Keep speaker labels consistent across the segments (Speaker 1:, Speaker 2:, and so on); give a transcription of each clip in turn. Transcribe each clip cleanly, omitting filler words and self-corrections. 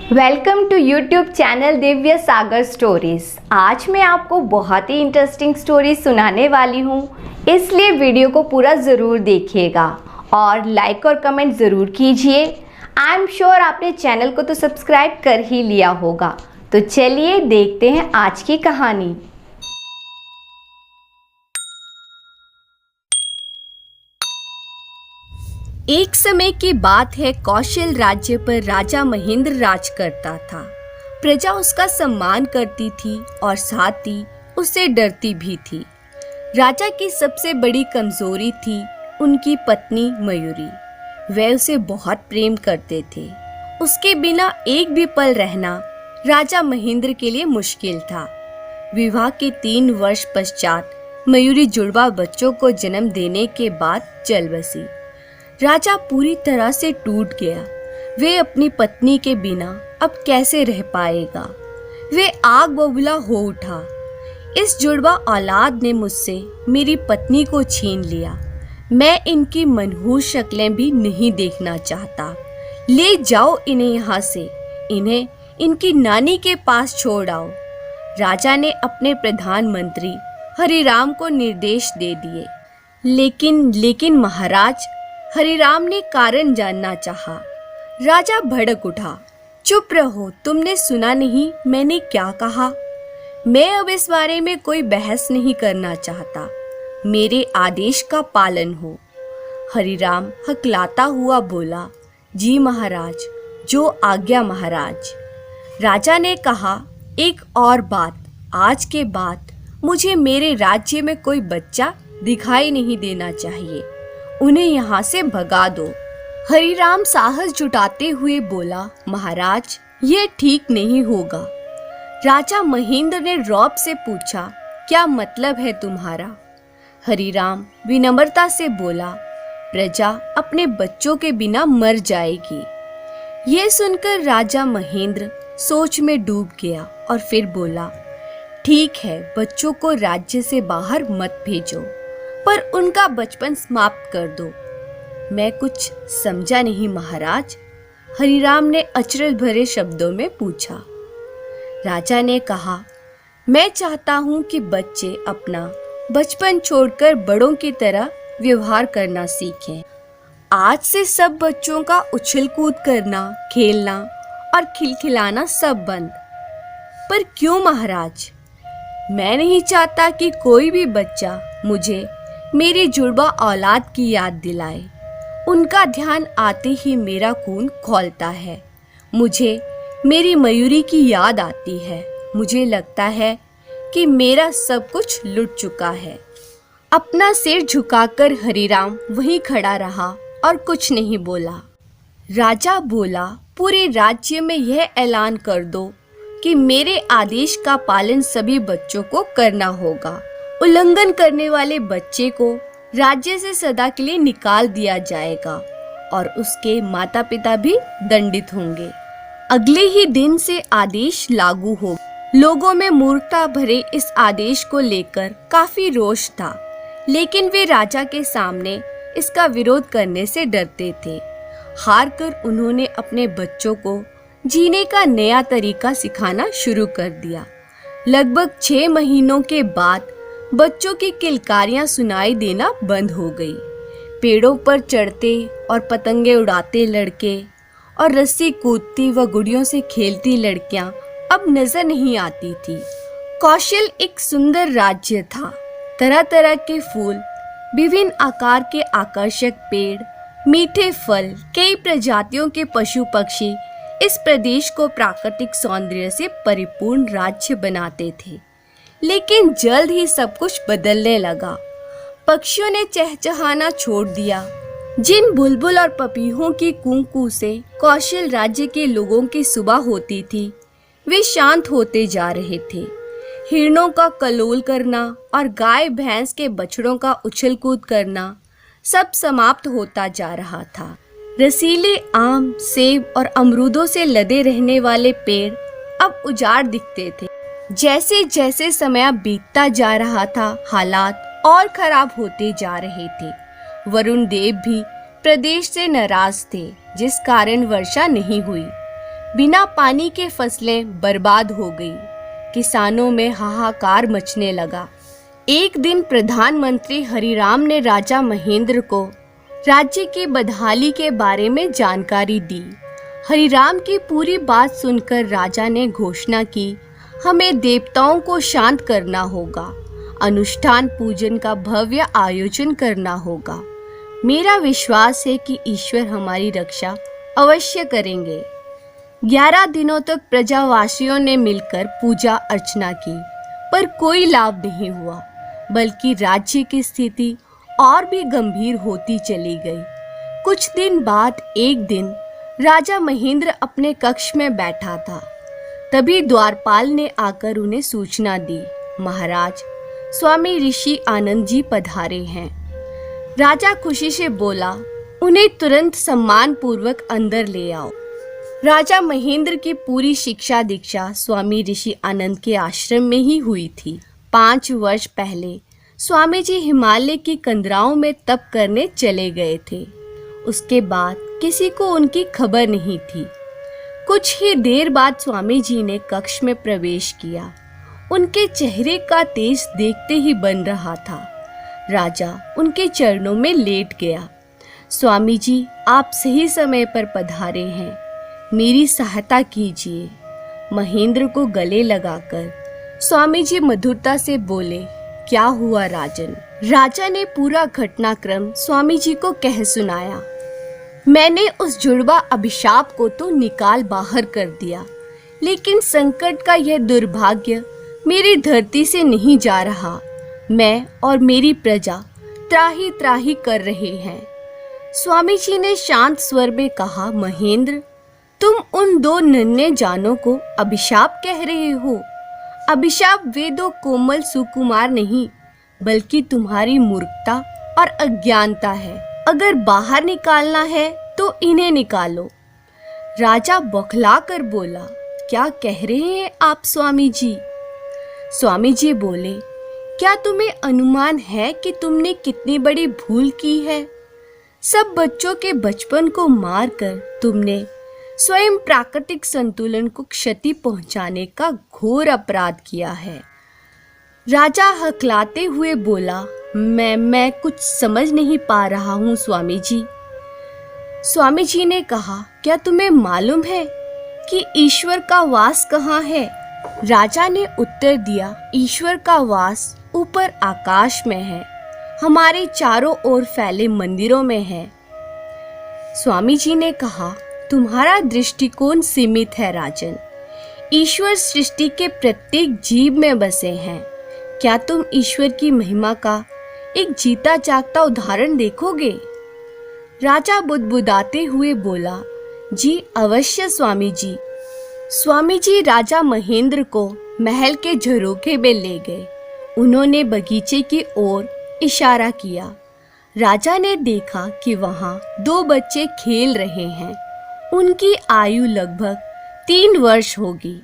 Speaker 1: Welcome to YouTube channel Divya Sagar stories. आज मैं आपको बहुत ही इंटरेस्टिंग स्टोरी सुनाने वाली हूँ, इसलिए वीडियो को पूरा ज़रूर देखिएगा और लाइक और कमेंट ज़रूर कीजिए। आई एम श्योर आपने चैनल को तो सब्सक्राइब कर ही लिया होगा। तो चलिए देखते हैं आज की कहानी।
Speaker 2: एक समय की बात है, कौशल राज्य पर राजा महेंद्र राज करता था। प्रजा उसका सम्मान करती थी और साथ ही उससे डरती भी थी। राजा की सबसे बड़ी कमजोरी थी उनकी पत्नी मयूरी। वे उसे बहुत प्रेम करते थे। उसके बिना एक भी पल रहना राजा महेंद्र के लिए मुश्किल था। विवाह के 3 वर्ष पश्चात मयूरी जुड़वा बच्चों को जन्म देने के बाद चल बसी। राजा पूरी तरह से टूट गया। वे अपनी पत्नी के बिना अब कैसे रह पाएगा। वे आग बबूला हो उठा। इस जुड़वा औलाद ने मुझसे मेरी पत्नी को छीन लिया। मैं इनकी मनहूस शक्लें भी नहीं देखना चाहता। ले जाओ इन्हें यहाँ से। इन्हें इनकी नानी के पास छोड़ आओ। राजा ने अपने प्रधानमंत्री हरिराम को निर्देश दे दिए। लेकिन महाराज, हरिराम ने कारण जानना चाहा। राजा भड़क उठा। चुप रहो, तुमने सुना नहीं मैंने क्या कहा? मैं अब इस बारे में कोई बहस नहीं करना चाहता। मेरे आदेश का पालन हो। हरिराम हकलाता हुआ बोला, जी महाराज, जो आज्ञा महाराज। राजा ने कहा, एक और बात, आज के बाद मुझे मेरे राज्य में कोई बच्चा दिखाई नहीं देना चाहिए। उन्हें यहाँ से भगा दो। हरिराम साहस जुटाते हुए बोला, महाराज, ये ठीक नहीं होगा। राजा महेंद्र ने रौब से पूछा, क्या मतलब है तुम्हारा? हरिराम विनम्रता से बोला, प्रजा अपने बच्चों के बिना मर जाएगी। यह सुनकर राजा महेंद्र सोच में डूब गया और फिर बोला, ठीक है, बच्चों को राज्य से बाहर मत भेजो, पर उनका बचपन समाप्त कर दो। मैं कुछ समझा नहीं महाराज, हरिराम ने अचरज भरे शब्दों में पूछा। राजा ने कहा, मैं चाहता हूँ कि बच्चे अपना बचपन छोड़कर बड़ों की तरह व्यवहार करना सीखें। आज से सब बच्चों का उछल कूद करना, खेलना और खिलखिलाना सब बंद। पर क्यों महाराज? मैं नहीं चाहता कि कोई भी बच्चा मुझे मेरी जुड़वा औलाद की याद दिलाए। उनका ध्यान आते ही मेरा खून खौलता है। मुझे मेरी मयूरी की याद आती है। मुझे लगता है कि मेरा सब कुछ लुट चुका है। अपना सिर झुकाकर हरिराम वहीं खड़ा रहा और कुछ नहीं बोला। राजा बोला, पूरे राज्य में यह ऐलान कर दो कि मेरे आदेश का पालन सभी बच्चों को करना होगा। उल्लंघन करने वाले बच्चे को राज्य से सदा के लिए निकाल दिया जाएगा और उसके माता पिता भी दंडित होंगे। अगले ही दिन से आदेश लागू हो। लोगों में मूर्खता भरे इस आदेश को लेकर काफी रोष था, लेकिन वे राजा के सामने इसका विरोध करने से डरते थे। हार कर उन्होंने अपने बच्चों को जीने का नया तरीका सिखाना शुरू कर दिया। लगभग 6 महीनों के बाद बच्चों की किलकारियां सुनाई देना बंद हो गई। पेड़ों पर चढ़ते और पतंगे उड़ाते लड़के और रस्सी कूदती व गुड़ियों से खेलती लड़कियां अब नजर नहीं आती थी। कौशल एक सुंदर राज्य था। तरह तरह के फूल, विभिन्न आकार के आकर्षक पेड़, मीठे फल, कई प्रजातियों के पशु पक्षी इस प्रदेश को प्राकृतिक सौंदर्य से परिपूर्ण राज्य बनाते थे। लेकिन जल्द ही सब कुछ बदलने लगा। पक्षियों ने चहचहाना छोड़ दिया। जिन बुलबुल और पपीहों की कूं-कूं से कौशल राज्य के लोगों की सुबह होती थी, वे शांत होते जा रहे थे। हिरणों का कलोल करना और गाय भैंस के बछड़ों का उछल कूद करना सब समाप्त होता जा रहा था। रसीले आम, सेब और अमरूदों से लदे रहने वाले पेड़ अब उजाड़ दिखते थे। जैसे जैसे समय बीतता जा रहा था, हालात और खराब होते जा रहे थे। वरुण देव भी प्रदेश से नाराज थे, जिस कारण वर्षा नहीं हुई। बिना पानी के फसलें बर्बाद हो गई। किसानों में हाहाकार मचने लगा। एक दिन प्रधानमंत्री हरिराम ने राजा महेंद्र को राज्य की बदहाली के बारे में जानकारी दी। हरिराम की पूरी बात सुनकर राजा ने घोषणा की, हमें देवताओं को शांत करना होगा, अनुष्ठान पूजन का भव्य आयोजन करना होगा। मेरा विश्वास है कि ईश्वर हमारी रक्षा अवश्य करेंगे। 11 दिनों तक प्रजावासियों ने मिलकर पूजा अर्चना की, पर कोई लाभ नहीं हुआ, बल्कि राज्य की स्थिति और भी गंभीर होती चली गई। कुछ दिन बाद एक दिन राजा महेंद्र अपने कक्ष में बैठा था। तभी द्वारपाल ने आकर उन्हें सूचना दी, महाराज, स्वामी ऋषि आनंद जी पधारे हैं। राजा खुशी से बोला, उन्हें तुरंत सम्मान पूर्वक अंदर ले आओ। राजा महेंद्र की पूरी शिक्षा दीक्षा स्वामी ऋषि आनंद के आश्रम में ही हुई थी। 5 वर्ष पहले स्वामी जी हिमालय की कंदराओं में तप करने चले गए थे। उसके बाद किसी को उनकी खबर नहीं थी। कुछ ही देर बाद स्वामी जी ने कक्ष में प्रवेश किया। उनके चेहरे का तेज देखते ही बन रहा था। राजा उनके चरणों में लेट गया। स्वामी जी, आप सही समय पर पधारे हैं, मेरी सहायता कीजिए। महेंद्र को गले लगाकर स्वामी जी मधुरता से बोले, क्या हुआ राजन? राजा ने पूरा घटनाक्रम स्वामी जी को कह सुनाया। मैंने उस जुड़वा अभिशाप को तो निकाल बाहर कर दिया, लेकिन संकट का यह दुर्भाग्य मेरी धरती से नहीं जा रहा। मैं और मेरी प्रजा त्राही त्राही कर रहे हैं। स्वामी जी ने शांत स्वर में कहा, महेंद्र, तुम उन 2 नन्हे जानों को अभिशाप कह रहे हो। अभिशाप वे 2 कोमल सुकुमार नहीं, बल्कि तुम्हारी मूर्खता और अज्ञानता है। अगर बाहर निकालना है तो इन्हें निकालो। राजा बौखला कर बोला, क्या कह रहे हैं आप स्वामी जी? स्वामी जी बोले, क्या तुम्हें अनुमान है कि तुमने कितनी बड़ी भूल की है? सब बच्चों के बचपन को मारकर तुमने स्वयं प्राकृतिक संतुलन को क्षति पहुंचाने का घोर अपराध किया है। राजा हकलाते हुए बोला, मैं कुछ समझ नहीं पा रहा हूँ स्वामी जी। स्वामी जी ने कहा, क्या तुम्हें मालूम है कि ईश्वर का वास कहाँ है? राजा ने उत्तर दिया, ईश्वर का वास ऊपर आकाश में है, हमारे चारों ओर फैले मंदिरों में है। स्वामी जी ने कहा, तुम्हारा दृष्टिकोण सीमित है राजन। ईश्वर सृष्टि के प्रत्येक जीव में बसे हैं। क्या तुम ईश्वर की महिमा का एक जीता जागता उदाहरण देखोगे? राजा बुदबुदाते हुए बोला, जी अवश्य स्वामी जी। स्वामी जी राजा महेंद्र को महल के झरोखे में ले गए। उन्होंने बगीचे की ओर इशारा किया। राजा ने देखा कि वहाँ 2 बच्चे खेल रहे हैं। उनकी आयु लगभग 3 वर्ष होगी।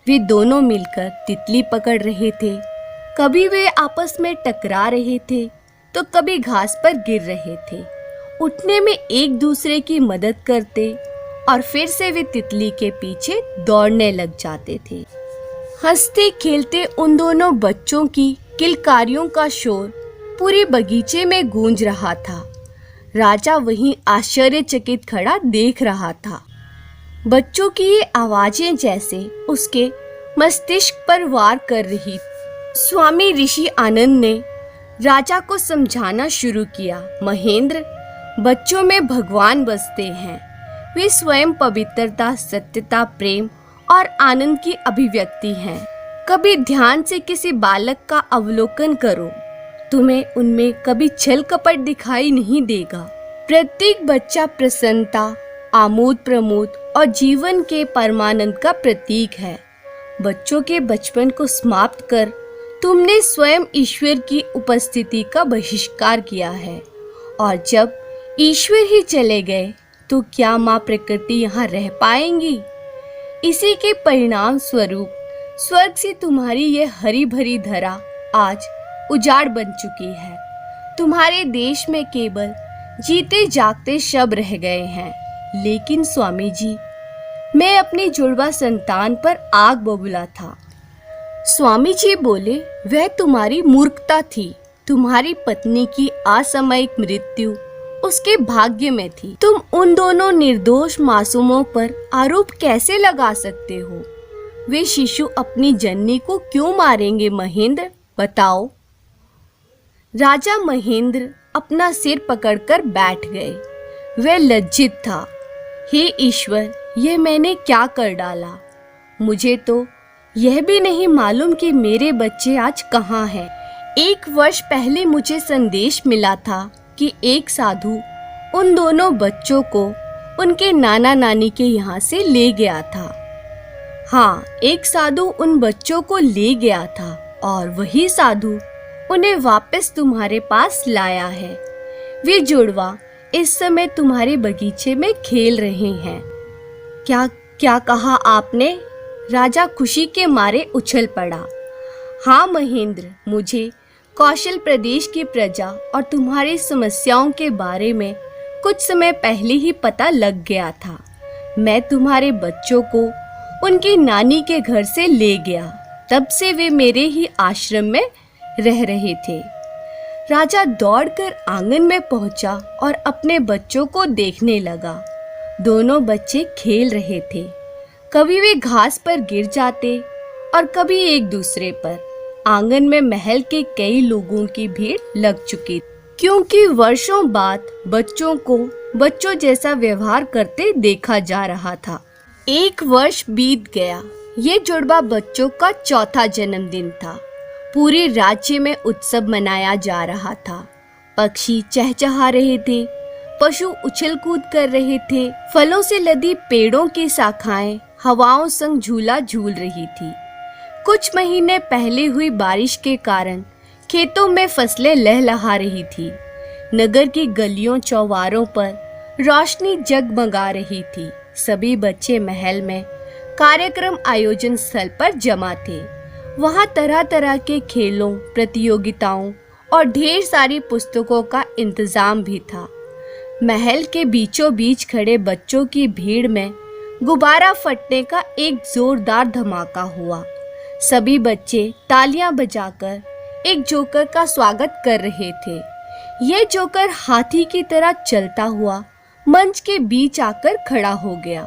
Speaker 2: वे दोनों मिलकर तितली पकड़ रहे थे। कभी वे आपस में टकरा रहे थे तो कभी घास पर गिर रहे थे। उठने में एक दूसरे की मदद करते और फिर से वे तितली के पीछे दौड़ने लग जाते थे। हंसते खेलते उन दोनों बच्चों की किलकारियों का शोर पूरे बगीचे में गूंज रहा था। राजा वहीं आश्चर्यचकित खड़ा देख रहा था। बच्चों की ये आवाजें जैसे उसके मस्तिष्क पर वार कर रही। स्वामी ऋषि आनंद ने राजा को समझाना शुरू किया, महेंद्र, बच्चों में भगवान बसते हैं। वे स्वयं पवित्रता, सत्यता, प्रेम और आनंद की अभिव्यक्ति हैं। कभी ध्यान से किसी बालक का अवलोकन करो, तुम्हें उनमें कभी छल कपट दिखाई नहीं देगा। प्रत्येक बच्चा प्रसन्नता, आमोद प्रमोद और जीवन के परमानंद का प्रतीक है। बच्चों के बचपन को समाप्त कर तुमने स्वयं ईश्वर की उपस्थिति का बहिष्कार किया है, और जब ईश्वर ही चले गए तो क्या माँ प्रकृति यहाँ रह पाएंगी? इसी के परिणाम स्वरूप स्वर्ग से तुम्हारी यह हरी भरी धरा आज उजाड़ बन चुकी है। तुम्हारे देश में केवल जीते जागते शव रह गए हैं। लेकिन स्वामी जी, मैं अपनी जुड़वा संतान पर आग बबूला था। स्वामी जी बोले, वह तुम्हारी मूर्खता थी। तुम्हारी पत्नी की असामयिक मृत्यु उसके भाग्य में थी। तुम उन दोनों निर्दोष मासूमों पर आरोप कैसे लगा सकते हो? वे शिशु अपनी जननी को क्यों मारेंगे महेंद्र, बताओ। राजा महेंद्र अपना सिर पकड़कर बैठ गए। वह लज्जित था। हे ईश्वर, यह मैंने क्या कर डाला? मुझे तो यह भी नहीं मालूम कि मेरे बच्चे आज कहाँ हैं। 1 वर्ष पहले मुझे संदेश मिला था कि एक साधु उन दोनों बच्चों को उनके नाना नानी के यहाँ से ले गया था। हाँ, एक साधु उन बच्चों को ले गया था और वही साधु उन्हें वापस तुम्हारे पास लाया है। वे जुड़वा इस समय तुम्हारे बगीचे में खेल रहे हैं। क्या क्या कहा आपने? राजा खुशी के मारे उछल पड़ा। हाँ महेंद्र, मुझे कौशल प्रदेश की प्रजा और तुम्हारी समस्याओं के बारे में कुछ समय पहले ही पता लग गया था। मैं तुम्हारे बच्चों को उनकी नानी के घर से ले गया। तब से वे मेरे ही आश्रम में रह रहे थे। राजा दौड़कर आंगन में पहुंचा और अपने बच्चों को देखने लगा। दोनों बच्चे खेल रहे थे। कभी वे घास पर गिर जाते और कभी एक दूसरे पर। आंगन में महल के कई लोगों की भीड़ लग चुकी, क्योंकि वर्षों बाद बच्चों को बच्चों जैसा व्यवहार करते देखा जा रहा था। 1 वर्ष बीत गया। ये जुड़वा बच्चों का चौथा जन्मदिन था। पूरे राज्य में उत्सव मनाया जा रहा था। पक्षी चहचहा रहे थे, पशु उछल कूद कर रहे थे, फलों से लदी पेड़ों की शाखाएं हवाओं संग झूला झूल रही थी। कुछ महीने पहले हुई बारिश के कारण खेतों में फसलें लहलहा रही थी। नगर की गलियों चौवारों पर रोशनी जगमगा रही थी। सभी बच्चे महल में कार्यक्रम आयोजन स्थल पर जमा थे। वहाँ तरह तरह के खेलों, प्रतियोगिताओं और ढेर सारी पुस्तकों का इंतजाम भी था। महल के बीचों बीच खड़े बच्चों की भीड़ में गुब्बारा फटने का एक जोरदार धमाका हुआ। सभी बच्चे तालियां बजाकर एक जोकर का स्वागत कर रहे थे। यह जोकर हाथी की तरह चलता हुआ मंच के बीच आकर खड़ा हो गया।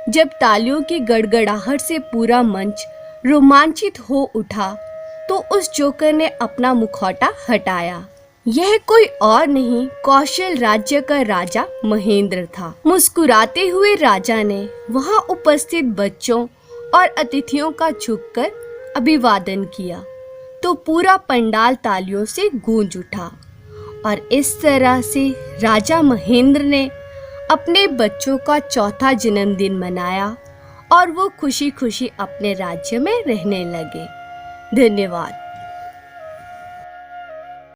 Speaker 2: जब तालियों की गड़गड़ाहट से पूरा मंच रोमांचित हो उठा तो उस जोकर ने अपना मुखौटा हटाया। यह कोई और नहीं, कौशल राज्य का राजा महेंद्र था। मुस्कुराते हुए राजा ने वहां उपस्थित बच्चों और अतिथियों का झुककर अभिवादन किया तो पूरा पंडाल तालियों से गूंज उठा। और इस तरह से राजा महेंद्र ने अपने बच्चों का चौथा जन्मदिन मनाया और वो खुशी खुशी अपने राज्य में रहने लगे। धन्यवाद।